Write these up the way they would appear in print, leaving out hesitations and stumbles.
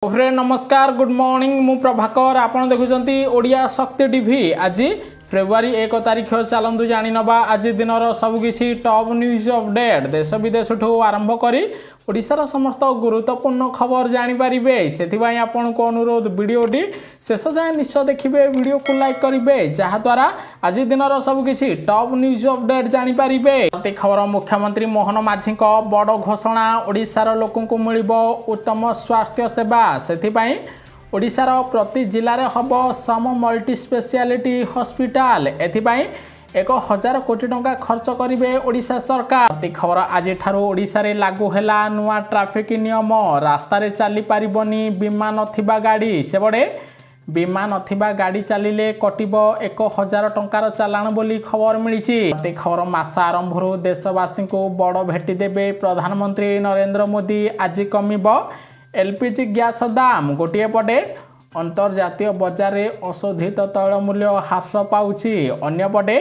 Friend नमस्कार good morning मु प्रभाकर आपन देखुचंती ओडिया शक्ति टीवी आज फेब्रुआरी 1 तारिख चलतु जानी नवा आज दिन सबकि टॉप न्यूज अपडेट देश विदेश आरंभ करी ओडिशार समस्त गुरुत्वपूर्ण खबर जानीपारे से आपन को अनुरोध वीडियोटी शेष जाए निश्चय देखिए वीडियो को लाइक करेंगे जहाद्वारा आज दिन सबकि टॉप न्यूज अपडेट जानीपारे खबर मुख्यमंत्री मोहन माझी बड़ घोषणा ओडिशार लोकंकु मिलिबो उत्तम स्वास्थ्य सेवा से ओडिशार प्रति जिले हम सम मल्टी स्पेशलिटी हॉस्पिटल एथिपाई 1000 कोटी टंका खर्च करेंगे ओडिशा सरकार। खबर आज ओडिशा रे लागू हैला नुआ ट्रैफिक नियम रास्तार चली पारिबनी बीमा नथिबा गाड़ी सेबड़े बीमा नथिबा गाड़ी चलिले कटिबो 1000 टंकार चालाण बोली खबर मिली। खबर मास आरंभ देशवासी को बड़ भेटी देबे प्रधानमंत्री नरेंद्र मोदी आज कमिबो एलपीजी गैस दाम गोटे पटे अंतर्जातीय बजार में अशोधित तैल मूल्य ह्रास पाउछि अन्यपटे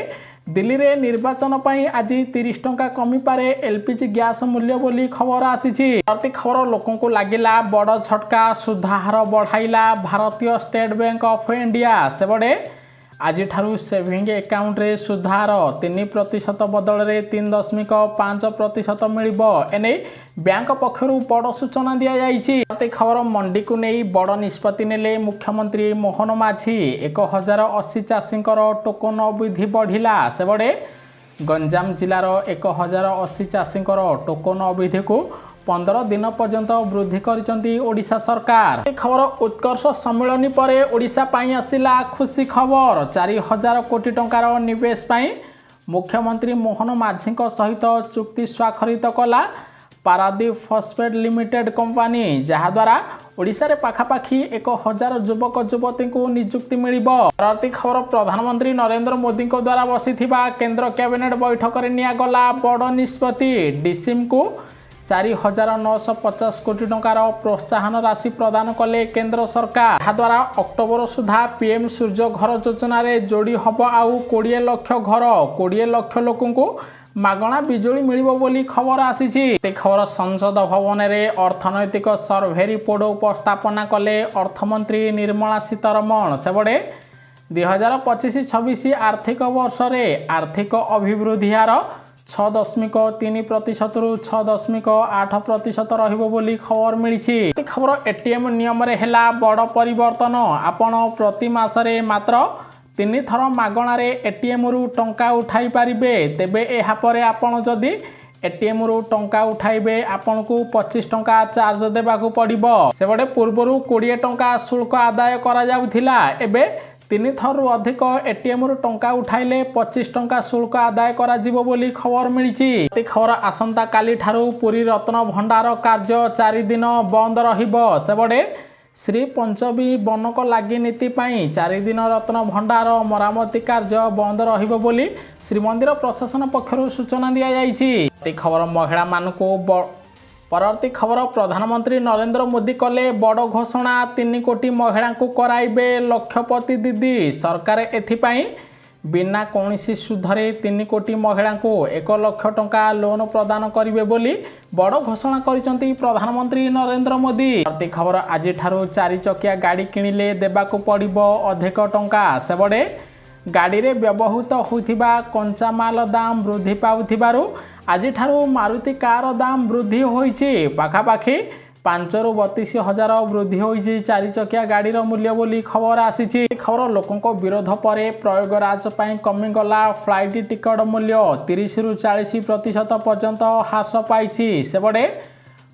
दिल्ली रे निर्वाचन पई आज 30 टंका कमी पारे एलपीजी गैस मूल्य बोली खबर आसी। खबर लोकों को लगिला बड़ झटका सुधार बढ़ाइला भारतीय state bank of India Sebade आज सेविंग अकाउंट रे सुधार 3% बदल रे 3.5% मिलिबो एने बैंक पक्षर बड़ सूचना दि जाइछि। खबर मंडी को नहीं बड़ निष्पत्ति नेले मुख्यमंत्री मोहन माझी 1080 चाषी टोकन अवधि बढ़िला सेबड़े गंजाम जिलार 1080 चाषी टोकन अवधि को 15 दिन पर्यंत वृद्धि करिसंती ओडिशा सरकार। खबर उत्कर्ष सम्मेलन पर ओडिशा पाई आसिला खुशी खबर 4000 कोटी टंकार निवेश पाई मुख्यमंत्री मोहन माझी सहित चुक्ति स्वाक्षरित कला पारादीप फॉस्फेट लिमिटेड कंपनी जहाद्वारा ओडिशा रे पाखापाखी 1000 युवक युवती को नियुक्ति मिलिबो। परवर्ती खबर प्रधानमंत्री नरेंद्र मोदी द्वारा बसिथिबा केंद्र कैबिनेट बैठक रे निया गला बड़ निष्पत्ति डिसिम को 4950 कोटी टंकार प्रोत्साहन राशि प्रदान कले केंद्र सरकार जहाद्वारा अक्टोबर सुधा पीएम सूर्य घर योजना रे जोड़ी हब आउ 20 लाख घर 20 लाख लोकों को मागणा बिजुली मिलिबो बोली खबर आसी। खबर संसद भवन रे अर्थनैतिक सर्वे रिपोर्ट उपस्थापना कले अर्थमंत्री निर्मला सीतारमण सेबड़े 2025-26 आर्थिक वर्ष रे आर्थिक अभिवृद्धि हार 6.3% रु 6.8% रहिबो बोली खबर मिली। खबर एटीएम नियम रे हैला बड़ परिवर्तन आपण प्रति मासरे मात्र 3 थर मागणार एटीएम रु टंका उठाई पारिबे तेबे एहा परे आपण जदि एटीएम रु टंका उठाइबे आपण को 25 टंका चार्ज देबाकू पड़िबो सेबडे पूर्वरु 20 टंका शुल्क आदाय करा जाउथिला एबे 3 थर अधिक एटीएम रु टंका उठाइले 25 टंका शुल्क आदाय करा जिवो बोली खबर मिली। खबर आसंता काली ठारू पुरी रत्न भंडार कार्य 4 दिन बंद रहिबो सेबडे श्री पंचमी बनक लागि नीति पाई 4 दिन रत्न भंडार मरामती कार्य बंद रहिबो बोली श्रीमंदिर प्रशासन पक्षरु सूचना दिया जाइछि। खबर महिला मानकु परवर्ती खबर प्रधानमंत्री नरेंद्र मोदी कले बड़ घोषणा 3 कोटी महिला को कराइबे लक्षपति दीदी सरकार एथिपाई बिना कौनसी सुधरे 3 कोटी महिला को 1 लाख टंका लोन प्रदान करिवे बोली बड़ घोषणा करिसंती प्रधानमंत्री नरेंद्र मोदी। खबर आज 4 चकिया गाड़ी किणिले देबाकू पड़िबो अधिक टंका सेबड़े गाड़ी रे व्यवहृत होइथिबा कंचा माल दाम वृद्धि पाउथिबारु आज मारुति कार दाम वृद्धि होइछि पाखापाखी 5 रु 32 हजार वृद्धि होइछि 4 चकिया गाड़ी मूल्य बोली खबर आसी। खबर लोकों विरोध पर प्रयोगराज पई कमी गला फ्लाइट टिकट मूल्य 30 रु 40% पर्यंत ह्रास पाइछि सेबड़े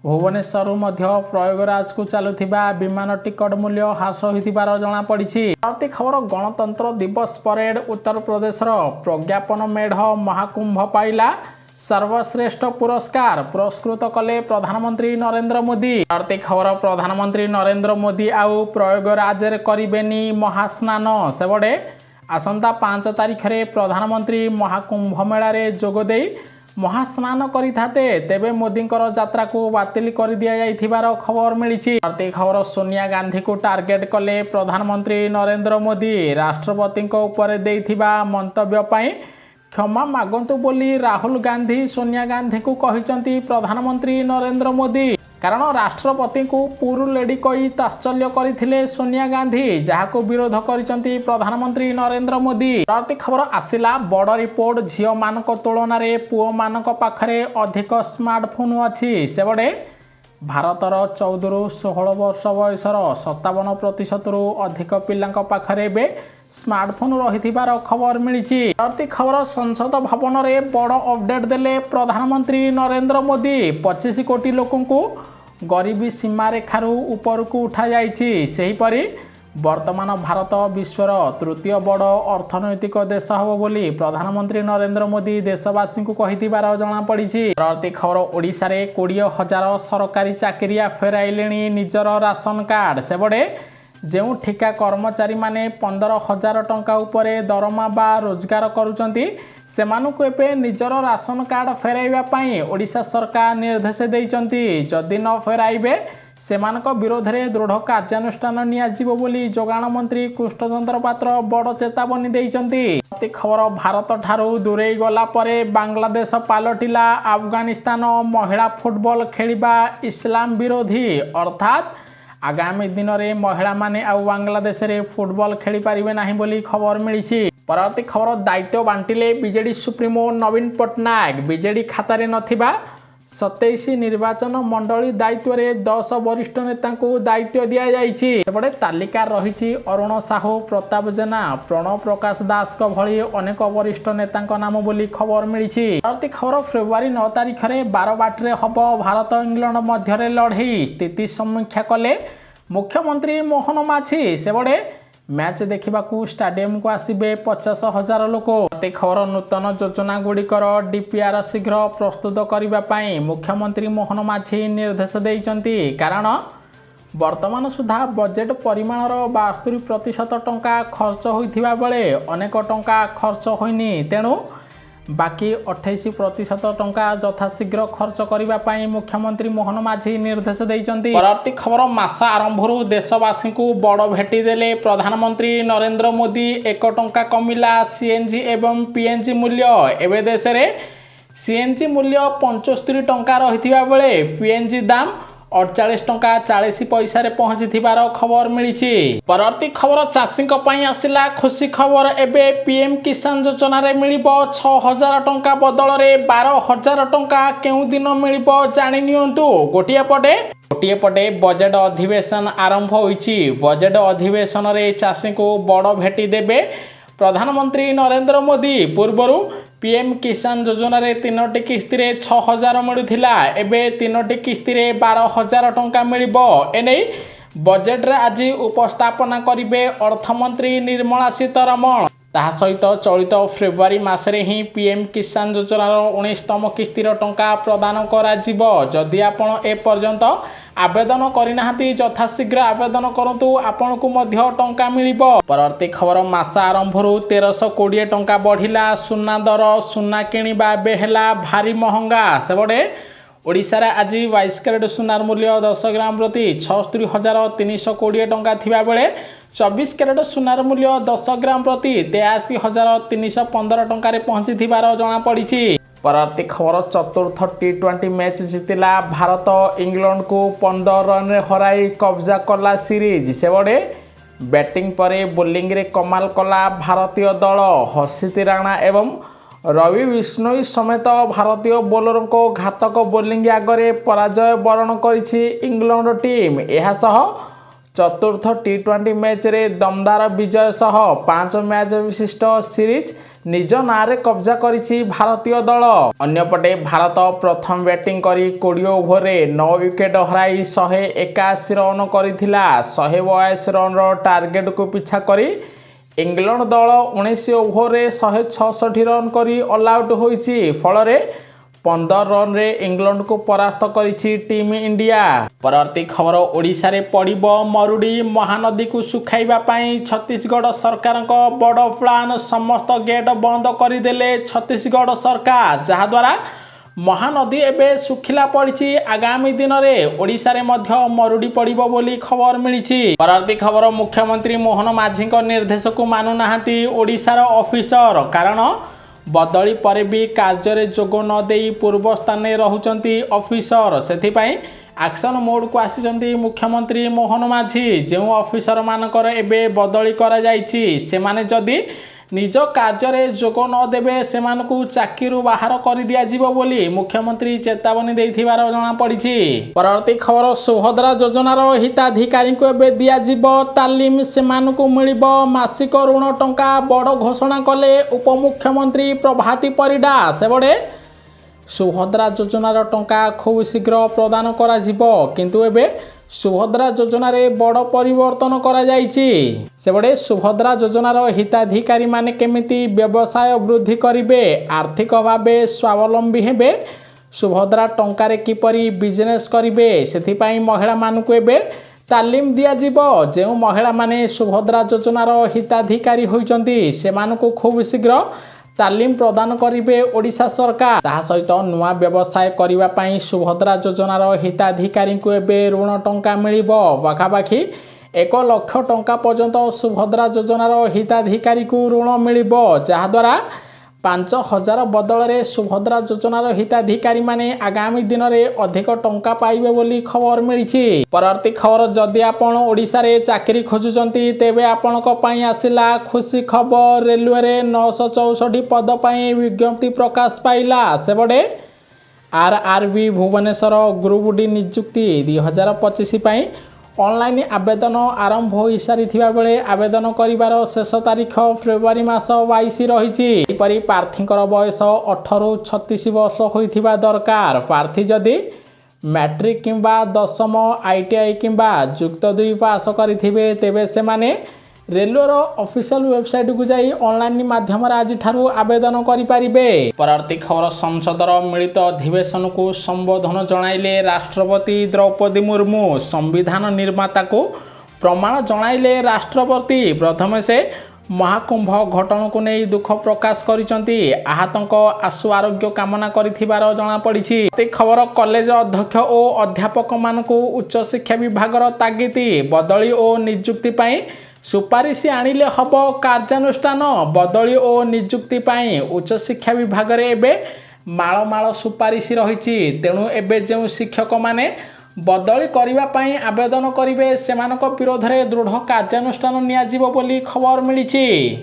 भुवनेश्वर मध्य प्रयोगराज को चलुथिबा विमान टिकट मूल्य ह्रास होइथिबार जणा पड़िछि। खबर गणतंत्र दिवस परेड उत्तर प्रदेश प्रज्ञापन मेढ़ महाकुंभ पाइला सर्वश्रेष्ठ पुरस्कार पुरस्कृत कले प्रधानमंत्री नरेंद्र मोदी। खबर प्रधानमंत्री नरेंद्र मोदी आउ प्रयोगराज करिबेनी महास्नान सेबड़े आसंता 5 तारिख रे प्रधानमंत्री महाकुंभ मेला रे जोगदे महास्नान करिथाते तेबे मोदींकर यात्रा को बातिल कर दिया जाइथिबार खबर मिली। खबर सोनिया गांधी को टार्गेट कले प्रधानमंत्री नरेंद्र मोदी राष्ट्रपति ऊपर देइथिबा मंतव्य पई क्षमा मागंतु बोली राहुल गांधी सोनिया गांधी को कहिसंती प्रधानमंत्री नरेंद्र मोदी। कारण राष्ट्रपति को पूर्व लेडी कही तात्सल्य करथिले सोनिया गांधी जहाको विरोध करिसंती प्रधानमंत्री नरेंद्र मोदी। प्रति खबर आसिला बड़ रिपोर्ट झियो मानक तुलन में पुओ मानक पाखरे अधिक स्मार्टफोन अच्छी सेबड़े भारतर 14 रु 16 वर्ष बयसर 57% रु अधिक पिलांक पाखरे बे स्मार्टफोन रहिथिबार खबर मिली। प्रति खबर संसद भवन में बड़ अपडेट देले प्रधानमंत्री नरेंद्र मोदी। 25 कोटी लोकंकु गरीबी सीमा रेखार उपरकू उठा जाइछि। सेहीपरि वर्तमान भारत विश्वर तृतीय बड़ अर्थनैतिक देश हब बोली प्रधानमंत्री नरेंद्र मोदी देशवासी को कहिथिबार जणा पड़िछि। प्रति खबर ओडिशा रे 20,000 सरकारी चाकरिया फेराइलेणी निजर राशन कार्ड। सेबड़े जो ठिका कर्मचारी माने 15,000 टंका उपरे दरमा बा रोजगार करुचंती सेमानुको एबे निजर राशन कार्ड फेराइबा पई ओडिशा सरकार निर्देश देइचंती। जदि न फेराइबे सेमानक विरोध में दृढ़ कार्यानुष्ठान नियाजिबो बोली जोगाण मंत्री कृष्णचंद्र पात्र बड़ चेतावनी देइचंती। प्रति खबर भारत ठारू दूरेई गला परे बांग्लादेश पालटिला अफगानिस्तान महिला फुटबॉल खेलिबा इस्लाम विरोधी अर्थात आगामी दिन में महिला माने आ बांग्लादेश रे फुटबॉल खेली पारिबे नाही बोली खबर मिली। परवर्ती खबर दायित्व बांटिले बीजेडी सुप्रीमो नवीन पट्टनायक। बीजेडी खाता रे नथिबा 27 निर्वाचन मंडली दायित्व रे 10 वरिष्ठ नेता को दायित्व दिया जाइछि। एपटे तालिका रहिछि अरुण साहू, प्रताप जेना, प्रणव प्रकाश दास को भली अनेक वरिष्ठ नेता नाम बोली खबर मिली। परवर्ती खबर फेब्रुआरी 9 तारिख रे 12 बाटे हब भारत इंग्लैंड मध्य लड़ई। स्थिति समीक्षा कले मुख्यमंत्री मोहन माझी। सेबड़े मैच देखा स्टाडियम को आसबे 50,000 लोक। प्रति खबर नूतन योजना गुड़िकर डीपीआर शीघ्र प्रस्तुत करने मुख्यमंत्री मोहन माझी निर्देश देइचंती। कारण वर्तमान सुधा बजेट परिमाणर 72% टंका खर्च होइथिबा बेले अनेक टंका खर्च होइनी। तेणु बाकी 28% टंका यथाशीघ्र खर्च करने मुख्यमंत्री मोहन माझी निर्देश देइचंती। परवर्ती खबर मास आरंभरू देशवासी को बड़ भेटी देले प्रधानमंत्री नरेंद्र मोदी। 1 टंका कमिला सीएनजी एवं पीएनजी मूल्य। एवं देश में सीएनजी मूल्य 75 टंका रही बेले पीएनजी दाम 48 टंका 40 पैसा रे पहुंची खबर मिली। परवर्ती खबर चाषी आसिला खुशी खबर। एबे पीएम किसान योजना रे मिलिबो 6,000 टंका बदल रे 12,000 टंका केउ दिन मिलिबो जानि नियंतु। गोटिए पटे बजेट अधिवेशन आरंभ होइछि। बजेट अधिवेशन रे चाषी को बड़ भेटी देबे प्रधानमंत्री नरेंद्र मोदी। पूर्वरु पीएम किसान योजना रे 3टी किस्ती रे 6,000 मिलुथिला। एबे 3टी किस्ती रे 12,000 टंका मिलिबो। एनै बजेट रे आज उपस्थापना करिवे अर्थमंत्री निर्मला सीतारमण। ताहा सहित चलित फेब्रुआरी मासरे ही पीएम किसान योजनार 19तम किस्तीर टंका प्रदान करा जिवो। जदि आपण ए पर्यंत आवेदन करिनाहांती यथाशीघ्र आवेदन करंतु आपण को मध्य टंका मिलिबो। परवर्ती खबर मास आरंभरू 1320 टंका बढ़िला सुना दर। सुना किनिबा बेहला भारी महंगा। सेबडे ओडिशा रे आज 22 कैरेट सुनार मूल्य 10 ग्राम प्रति 76,320 टंका थिबा बेले 24 कैरेट सुनार मूल्य 10 ग्राम प्रति 83,315 टंका रे पहुंची थिबार जणा पड़िछि। परवर्ती खबर चतुर्थ T20 मैच जीतिला भारत इंग्लैंड को 15 रन रे हराई कब्जा कला सीरीज। सेबड़े बैटिंग परे बोलिंग रे कमाल कला भारतीय दल। हर्षित राणा एवं रवि बिश्नोई समेत भारतीय बोलर को घातक बोलिंग आगे पराजय वरण करिछि इंग्लैंड टीम। एहासह चतुर्थ T20 मैच रे दमदार विजय सह 5 मैच विशिष्ट सीरीज निज नारे कब्जा करिछि भारतीय दल। अन्यपटे भारत प्रथम बैटिंग करी 20 ओभर रे 9 विकेट हराई 181 रन करिथिला। 182 रन रो टार्गेट को पीछा करी इंग्लैंड दल 19 ओभर रे 166 रन करी ऑल आउट होइछि। फल 15 रन रे इंग्लैंड को परास्त करिछि टीम इंडिया। परवर्ती खबर ओडिशा रे पड़िबो मरुड़ी। महानदी को सुखाइबा पई छत्तीसगढ़ सरकार बड़ प्लान। समस्त गेट बंद करदेले छत्तीसगढ़ सरकार, जहा द्वारा महानदी एबे सुखिला पड़ी। आगामी दिन में ओडिशा रे मध्य मरुड़ी पड़िबो बोली खबर मिली। परवर्ती खबर मुख्यमंत्री मोहन माझी निर्देश को मानुनाहांती ओडिशार ऑफिसर। कारण बदली पर भी कार्य जोग न दे पूर्व स्थान रहुचंती ऑफिसर। सेथिपाई एक्शन मोड को आसी मुख्यमंत्री मोहन माझी जो ऑफिसर मानकर एबे बदली करा जायछि सेमाने जदि निज कार्य जोग नदेवे से चाकरी बाहर कर दिया जीवो बोली मुख्यमंत्री चेतावनी देथिबार जना पड़ी। परवर्ती खबर सुभद्रा योजनार हिताधिकारी को एबे दिया जीवो तालीम से मिलिबो मासिक ऋण टंका बड़ घोषणा कले उपमुख्यमंत्री प्रभाती परिडा सेबड़े सुभद्रा योजनार टंका खूब शीघ्र प्रदान करा जीवो किंतु एबे सुभद्रा योजना रे बड़ परिवर्तन करा जायछि सेबड़े सुभद्रा योजनार हिताधिकारी माने केमिति व्यवसाय वृद्धि करिवे आर्थिक भावे स्वावलंबी हेबे सुभद्रा टंकारे किपरि बिजनेस करिवे सेथिपाई महिला मानकु एबे तालीम दिया जीवो जो महिला माने सुभद्रा योजनार हिताधिकारी होइचंती सेमानकु खूब शीघ्र तालीम प्रदान करिवे ओडिशा सरकार ता सहित नुआ व्यवसाय करिवा पई सुभद्रा योजनार हिताधिकारी को एबे ऋण टंका मिलिबो पाखापाखि 1 लाख टंका पर्यंत सुभद्रा योजनार हिताधिकारी को ऋण मिलिबो जहा द्वारा 5,000 बदल रे सुभद्रा योजनार हिताधिकारी माने आगामी दिन में अधिक टंका पाइबे बोली खबर मिली। परवर्ती खबर जदि आपण ओडिशा रे चाकरी खोजुचंती तेबे आपणक पई आसिला खुशी खबर रेलवे रे 964 पद पई विज्ञप्ति प्रकाश पाइला सेबडे आरआरबी भुवनेश्वर ग्रुप डी नियुक्ति 2025 पई ऑनलाइन आवेदन आरंभ हो सारी बेले आवेदन करिवार शेष तारीख फेब्रुआरी मास 22 रही। प्रार्थी बयस 18 ରୁ 36 वर्ष होइथिबा दरकार। प्रार्थी जदि मैट्रिक किंबा दशम आईटीआई किंबा युक्त 2 पास करिथिबे तेबे से माने रेलवेर ऑफिशियल वेबसाइट को जाई ऑनलाइन माध्यम आज ठारू आवेदन करिपारिबे। परवर्ती खबर संसदर मिलित अधिवेशन को संबोधन जणाइले राष्ट्रपति द्रौपदी मुर्मू संविधान निर्माता को प्रमाण जणाइले राष्ट्रपति प्रथम से महाकुंभ घटना को नहीं दुख प्रकाश करिसंती आहतंक आशु आरोग्य कामना करिथिबार जणा पड़िछि। खबर कॉलेज अध्यक्ष और अध्यापक मानकु उच्च शिक्षा विभागर तागिति बदली और नियुक्ति पाई सुपारिश आनिले हब कार्यानुष्ठान बदली और नियुक्ति पाई उच्च शिक्षा विभाग रे एबे माଳ माଳ सुपारिश रही तेणु एबे जो शिक्षक माने बदली करिबा पाई आवेदन करिवे सेमानक विरोध रे दृढ़ कार्यानुष्ठान नियाजिबो बोली खबर मिली।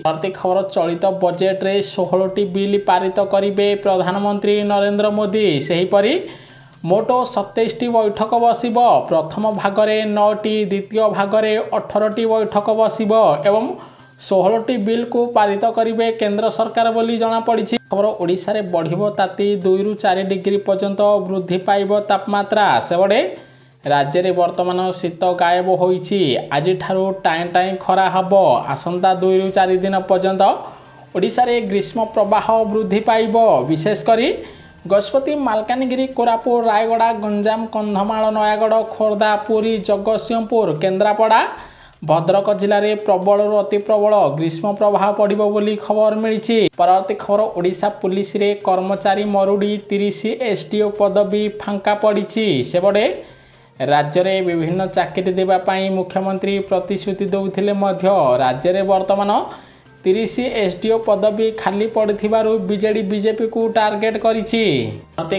प्रति खबर चलित बजेट रे 16टी बिल पारित करिवे प्रधानमंत्री नरेंद्र मोदी सेहीपरि मोट 27टी बैठक बसिब प्रथम भागरे 9टी द्वितीय भागरे 18टी बैठक बसिब एवं 16टी बिल को पारित करिवे केंद्र सरकार बोली जना पड़ी। खबर ओडिशा रे बढ़िबो ताती 2 ରୁ 4 डिग्री पर्यंत वृद्धि पाइब तापमात्रा सेबड़े राज्य रे वर्तमान शीत गायब होइछि आज ठारू टाइम टाइम खरा हबो आसंता 2 ରୁ 4 दिन पर्यंत ओडिशा रे ग्रीष्म प्रवाह वृद्धि पाइब विशेष करी गजपति मालकानगिरी कोरापुट रायगड़ा गंजाम कंधमाल नयागढ़ खोर्धा पुरी जगतसिंहपुर केन्द्रापड़ा भद्रक जिले में प्रबल अति प्रबल ग्रीष्म प्रभाव पड़िबो बोली खबर मिली। परवर्ती खबर ओडिशा पुलिस रे कर्मचारी मरुड़ी 30 एसटीओ पदवी फांका पड़ी सेबड़े राज्य रे विभिन्न चाकरी देबा पाई मुख्यमंत्री प्रतिश्रुति दौथिले मध्य राज्य रे वर्तमान 30 एसडीओ पदवी खाली पड़ू बीजेडी बीजेपी को टार्गेट करिछि।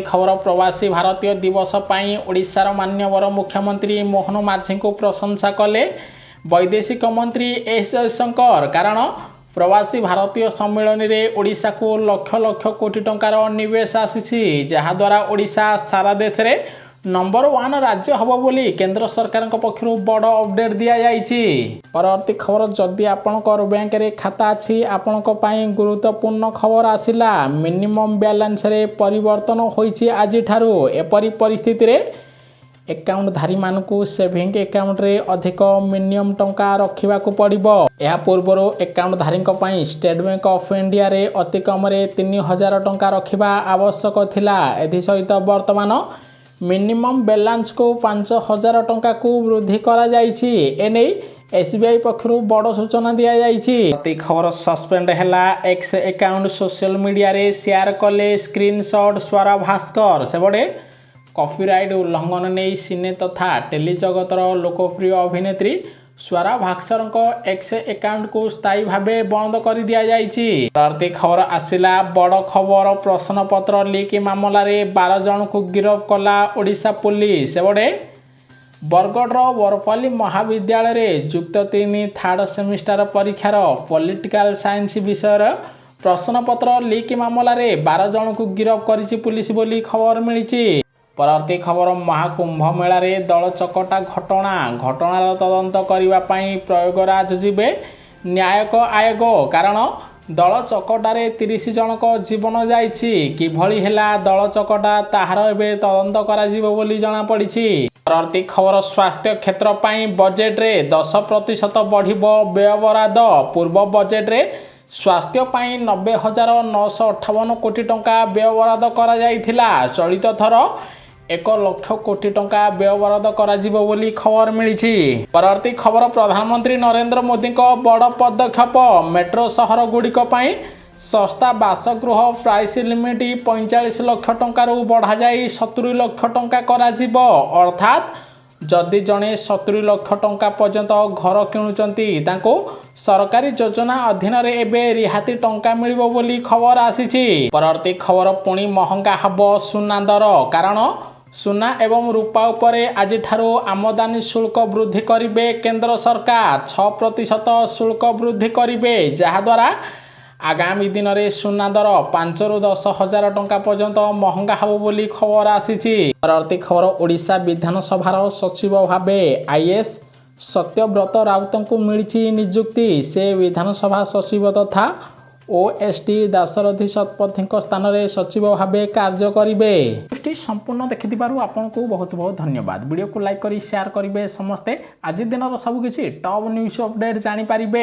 खबर प्रवासी भारतीय दिवस पाई ओडिशार मान्यवर मुख्यमंत्री मोहन माझी को प्रशंसा कले वैदेशिक मंत्री एस जयशंकर कारण प्रवासी भारतीय सम्मेलन में ओडिशा को लक्ष लक्ष कोटी टंकार निवेश आसी जहा द्वारा ओडिशा सारा देश रे नंबर 1 राज्य हब बोली केंद्र सरकार पक्ष बड़ अपडेट दि जाइछि। परवर्ती खबर जदि आपणकर बैंक रे खाता अछि आपणक पई गुरुत्वपूर्ण खबर आसिला मिनिमम बैलेंस रे परिवर्तन होइछि आज ठारू एपरि परिस्थिति रे अकाउंट धारी मानकु सेविंग अकाउंट रे अधिक मिनिमम टंका रखिबा को पड़िबो। या पूर्वर अकाउंट धारी पई स्टेट बैंक ऑफ इंडिया रे अति कम रे 3000 टंका रखिबा आवश्यक थिला एथि सहित वर्तमान मिनिमम बैलेंस को 5000 टंका को वृद्धि करा जाइछि एने एसबीआई पक्षरु बड़ सूचना दिया जाइछि। खबर सस्पेंड हैला एक्स अकाउंट सोशल मीडिया रे शेयर कले स्क्रीनशॉट स्वरा भास्कर सेबडे कॉपीराइट उल्लंघन नहीं सिने तथा टेली जगतर लोकप्रिय अभिनेत्री ସ୍ୱରା ଭାସ୍କରଙ୍କ ଏକ୍ସ ଆକାଉଣ୍ଟକୁ ସ୍ଥାୟୀ ଭାବେ ବନ୍ଦ କରି ଦିଆଯାଇଛି। ପରବର୍ତ୍ତୀ ଖବର ଆସିଲା ବଡ଼ ଖବର। ପ୍ରଶ୍ନପତ୍ର ଲିକ୍ ମାମଲାରେ 12 ଜଣଙ୍କୁ ଗିରଫ କଲା ଓଡ଼ିଶା ପୁଲିସ। ସେପଟେ ବରଗଡ଼ର ବରପାଲି ମହାବିଦ୍ୟାଳୟରେ ଯୁକ୍ତ 3 ଥାର୍ଡ ସେମିଷ୍ଟାର ପରୀକ୍ଷାର ପଲିଟିକାଲ ସାଇନ୍ସ ବିଷୟର ପ୍ରଶ୍ନପତ୍ର ଲିକ୍ ମାମଲାରେ 12 ଜଣଙ୍କୁ ଗିରଫ କରିଛି ପୁଲିସ ବୋଲି ଖବର ମିଳିଛି। ପରବର୍ତ୍ତୀ ଖବର ମହାକୁମ୍ଭ ମେଳାରେ ଦଳ ଚକଟା ଘଟଣାର ତଦନ୍ତ କରିବା ପାଇଁ ପ୍ରୟାଗରାଜ ଯିବେ ନ୍ୟାୟିକ ଆୟୋଗ। କାରଣ ଦଳ ଚକଟାରେ 30 ଜଣଙ୍କ ଜୀବନ ଯାଇଛି। କିଭଳି ହେଲା ଦଳ ଚକଟା ତାହାର ଏବେ ତଦନ୍ତ କରାଯିବ ବୋଲି ଜଣାପଡ଼ିଛି। ପରବର୍ତ୍ତୀ ଖବର ସ୍ୱାସ୍ଥ୍ୟ କ୍ଷେତ୍ର ପାଇଁ ବଜେଟ୍ରେ 10% ବଢ଼ିବ ବ୍ୟୟବରାଦ। ପୂର୍ବ ବଜେଟ୍ରେ ସ୍ୱାସ୍ଥ୍ୟ ପାଇଁ 90,958 କୋଟି ଟଙ୍କା ବ୍ୟୟବରାଦ କରାଯାଇଥିଲା। ଚଳିତ ଥର 1 ଲକ୍ଷ କୋଟି ଟଙ୍କା ବ୍ୟୟବରାଦ କରାଯିବ ବୋଲି ଖବର ମିଳିଛି। ପରବର୍ତ୍ତୀ ଖବର ପ୍ରଧାନମନ୍ତ୍ରୀ ନରେନ୍ଦ୍ର ମୋଦିଙ୍କ ବଡ଼ ପଦକ୍ଷେପ। ମେଟ୍ରୋ ସହରଗୁଡ଼ିକ ପାଇଁ ଶସ୍ତା ବାସଗୃହ ପ୍ରାଇସ୍ ଲିମିଟ୍ 45 ଲକ୍ଷ ଟଙ୍କାରୁ ବଢ଼ାଯାଇ 70 ଲକ୍ଷ ଟଙ୍କା କରାଯିବ। ଅର୍ଥାତ୍ ଯଦି ଜଣେ 70 ଲକ୍ଷ ଟଙ୍କା ପର୍ଯ୍ୟନ୍ତ ଘର କିଣୁଛନ୍ତି ତାଙ୍କୁ ସରକାରୀ ଯୋଜନା ଅଧୀନରେ ଏବେ ରିହାତି ଟଙ୍କା ମିଳିବ ବୋଲି ଖବର ଆସିଛି। ପରବର୍ତ୍ତୀ ଖବର ପୁଣି ମହଙ୍ଗା ହେବ ସୁନା ଦର। କାରଣ ସୁନା ଏବଂ ରୂପା ଉପରେ ଆଜିଠାରୁ ଆମଦାନୀ ଶୁଳ୍କ ବୃଦ୍ଧି କରିବେ କେନ୍ଦ୍ର ସରକାର। 6% ଶୁଳ୍କ ବୃଦ୍ଧି କରିବେ, ଯାହାଦ୍ୱାରା ଆଗାମୀ ଦିନରେ ସୁନା ଦର 5ରୁ 10 ହଜାର ଟଙ୍କା ପର୍ଯ୍ୟନ୍ତ ମହଙ୍ଗା ହେବ ବୋଲି ଖବର ଆସିଛି। ପରବର୍ତ୍ତୀ ଖବର ଓଡ଼ିଶା ବିଧାନସଭାର ସଚିବ ଭାବେ ଆଇଏଏସ୍ ସତ୍ୟବ୍ରତ ରାଉତଙ୍କୁ ମିଳିଛି ନିଯୁକ୍ତି। ସେ ବିଧାନସଭା ସଚିବ ତଥା ଓଏସ୍ଡି ଦାଶରଥୀ ଶତପଥୀଙ୍କ ସ୍ଥାନରେ ସଚିବ ଭାବେ କାର୍ଯ୍ୟ କରିବେ। ସମ୍ପୂର୍ଣ୍ଣ ଦେଖିଥିବାରୁ ଆପଣଙ୍କୁ ବହୁତ ବହୁତ ଧନ୍ୟବାଦ। ଭିଡ଼ିଓକୁ ଲାଇକ୍ କରି ସେୟାର କରିବେ ସମସ୍ତେ। ଆଜି ଦିନର ସବୁକିଛି ଟପ୍ ନ୍ୟୁଜ୍ ଅପଡେଟ୍ ଜାଣିପାରିବେ।